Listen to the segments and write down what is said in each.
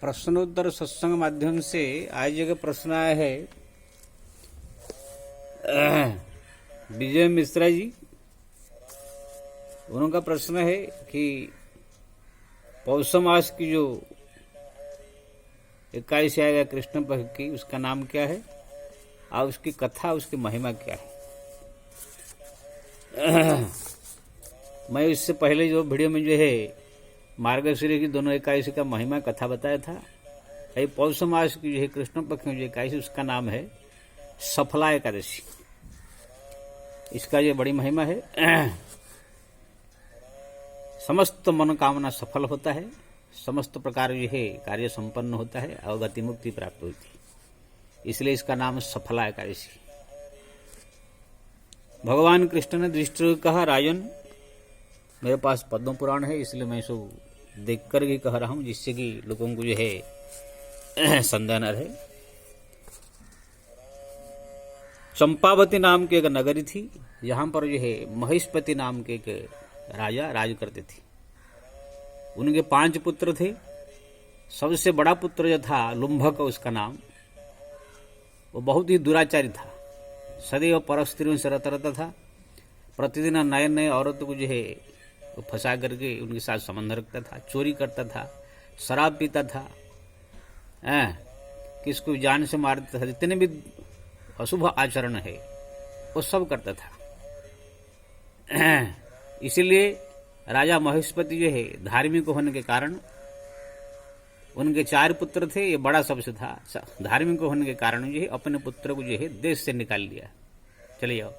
प्रश्नोत्तर सत्संग माध्यम से आज जगह प्रश्न आया है विजय मिश्रा जी। उनका प्रश्न है कि पौष मास की जो 21 आएगा कृष्ण पक्ष की, उसका नाम क्या है और उसकी कथा, उसकी महिमा क्या है। मैं इससे पहले जो वीडियो में जो है मार्गशीर्ष की दोनों एकादशी का महिमा कथा बताया था। ये पौष मास की जो है कृष्ण पक्ष में जो एकादशी, उसका नाम है सफला एकादशी। इसका ये बड़ी महिमा है। समस्त मनोकामना सफल होता है, समस्त प्रकार जो है कार्य संपन्न होता है और गति मुक्ति प्राप्त होती है, इसलिए इसका नाम सफला एकादशी। भगवान कृष्ण ने दृष्टि कहा, राजन मेरे पास पद्म पुराण है, इसलिए मैं इसको देख कर के कह रहा हूं, जिससे कि लोगों को जो है संदेह न रहे। चंपावती नाम की एक नगरी थी, यहां पर जो है महेशपति नाम के एक राजा राज करते थे। उनके 5 पुत्र थे। सबसे बड़ा पुत्र जो था लुम्भक, उसका नाम, वो बहुत ही दुराचारी था, सदैव पर स्त्रियों से रत रहता था। प्रतिदिन नए नए औरतों को जो है वो फंसा करके उनके साथ संबंध रखता था, चोरी करता था, शराब पीता था, किसको जान से मारता था, जितने भी अशुभ आचरण है वो सब करता था। इसीलिए राजा महेशपति जो है धार्मिक होने के कारण, उनके 4 पुत्र थे, ये बड़ा सबसे था। धार्मिक होने के कारण जो है अपने पुत्र को जो है देश से निकाल लिया, चले जाओ।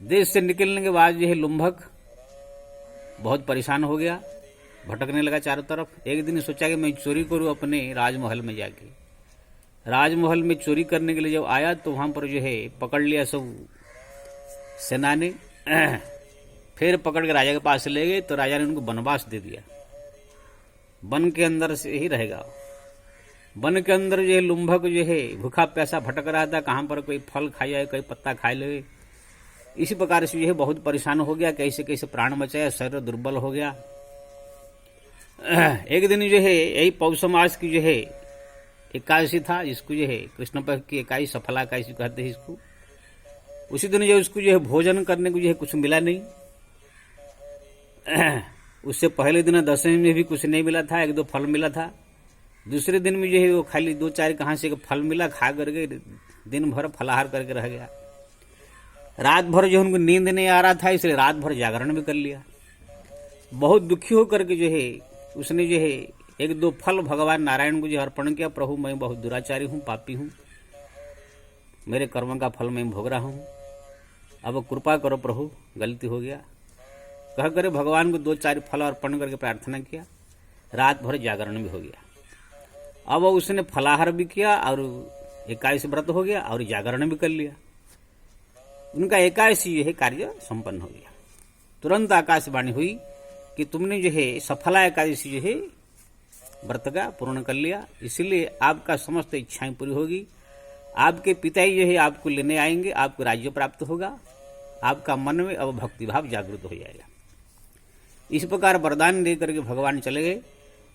देश से निकलने के बाद जो है लुम्भक बहुत परेशान हो गया, भटकने लगा चारों तरफ। एक दिन सोचा कि मैं चोरी करूं अपने राजमहल में जाके। राजमहल में चोरी करने के लिए जब आया तो वहां पर जो है पकड़ लिया सब सेना ने। फिर पकड़ के राजा के पास ले गए तो राजा ने उनको वनवास दे दिया, वन के अंदर से ही रहेगा। वन के अंदर जो है लुम्भक जो है भूखा प्यासा भटक रहा था, कहां पर कोई फल खा जाए, कोई पत्ता खा ले। इसी प्रकार से जो है बहुत परेशान हो गया, कैसे कैसे प्राण बचाया, शरीर दुर्बल हो गया। एक दिन जो है यही पौष मास की जो है एकादशी था, जिसको जो है कृष्ण पक्ष की एकादशी, सफला एकादशी कहते हैं इसको। उसी दिन जो उसको जो है भोजन करने को जो है कुछ मिला नहीं। उससे पहले दिन दशमी में भी कुछ नहीं मिला था, 1-2 फल मिला था। दूसरे दिन में जो है वो खाली 2-4 कहां से फल मिला, खा करके दिन भर फलाहार करके रह गया। रात भर जो उनको नींद नहीं आ रहा था, इसलिए रात भर जागरण भी कर लिया। बहुत दुखी होकर के जो है उसने जो है 1-2 फल भगवान नारायण को जो अर्पण किया। प्रभु मैं बहुत दुराचारी हूं, पापी हूं, मेरे कर्म का फल मैं भोग रहा हूं, अब कृपा करो प्रभु, गलती हो गया। कह करे भगवान को 2-4 फल अर्पण करके प्रार्थना किया। रात भर जागरण भी हो गया। अब उसने फलाहार भी किया और एकादशी व्रत हो गया और जागरण भी कर लिया। उनका एकादशी जो है कार्य संपन्न हो गया। तुरंत आकाशवाणी हुई कि तुमने जो है सफला एकादशी जो है व्रत का पूर्ण कर लिया, इसीलिए आपका समस्त इच्छाएं पूरी होगी। आपके पिताजी जो है आपको लेने आएंगे, आपको राज्य प्राप्त होगा, आपका मन में अब भक्ति भाव जागृत हो जाएगा। इस प्रकार वरदान दे करके भगवान चले गए।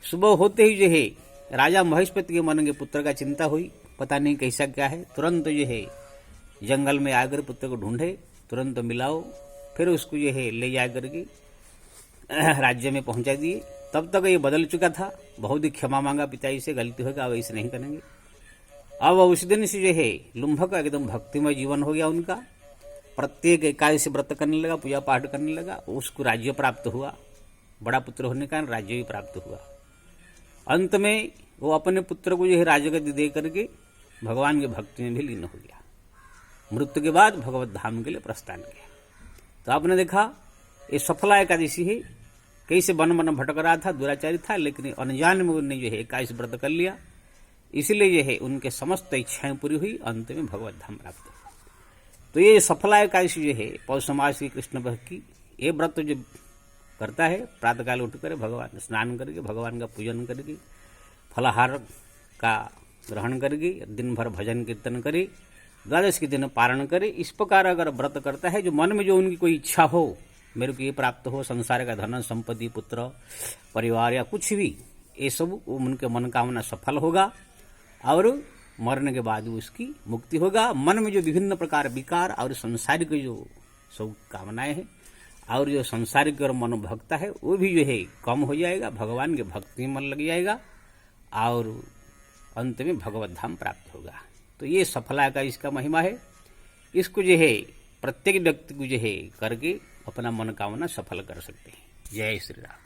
सुबह होते ही जो है राजा महेशपति के मन के पुत्र का चिंता हुई, पता नहीं कैसा क्या है। तुरंत जो है जंगल में आकर पुत्र को ढूंढे, तुरंत मिलाओ, फिर उसको जो है ले जा करके राज्य में पहुंचा दिए। तब तक ये बदल चुका था, बहुत ही क्षमा मांगा पिताजी से, गलती होगा अब ऐसे नहीं करेंगे। अब उस दिन से जो है लुम्भक एकदम भक्तिमय जीवन हो गया उनका। प्रत्येक एकादशी व्रत करने लगा, पूजा पाठ करने लगा। उसको राज्य प्राप्त हुआ, बड़ा पुत्र होने का राज्य भी प्राप्त हुआ। अंत में वो अपने पुत्र को जो है राजगद्दी दे करके भगवान के भक्ति में भी लीन हो गया। मृत्यु के बाद भगवत धाम के लिए प्रस्थान किया। तो आपने देखा ये सफला एकादशी है, कैसे वन मन भटक रहा था, दुराचारी था, लेकिन अनजान में उन्होंने जो है एकादशी व्रत कर लिया, इसलिए जो है उनके समस्त इच्छाएं पूरी हुई, अंत में भगवत धाम प्राप्त हुआ। तो ये सफला एकादशी जो है पौष मास की कृष्ण पक्ष की, ये व्रत जो करता है, प्रातःकाल उठ कर भगवान स्नान करके भगवान का पूजन करके फलाहार का ग्रहण करके दिन भर भजन कीर्तन करे, द्वादश के दिन पारण करे। इस प्रकार अगर व्रत करता है, जो मन में जो उनकी कोई इच्छा हो, मेरे को ये प्राप्त हो, संसार का धन संपत्ति पुत्र परिवार या कुछ भी, ये सब उनके मनोकामना सफल होगा और मरने के बाद उसकी मुक्ति होगा। मन में जो विभिन्न प्रकार विकार और संसारिक जो सब कामनाएं हैं और जो संसारिक और मनोभक्ता है वो भी जो है कम हो जाएगा, भगवान के भक्ति में मन लग जाएगा और अंत में भगवत धाम प्राप्त होगा। तो ये सफला का इसका महिमा है। इसको जो है प्रत्येक व्यक्ति को जो है करके अपना मनोकामना सफल कर सकते हैं। जय श्री राम।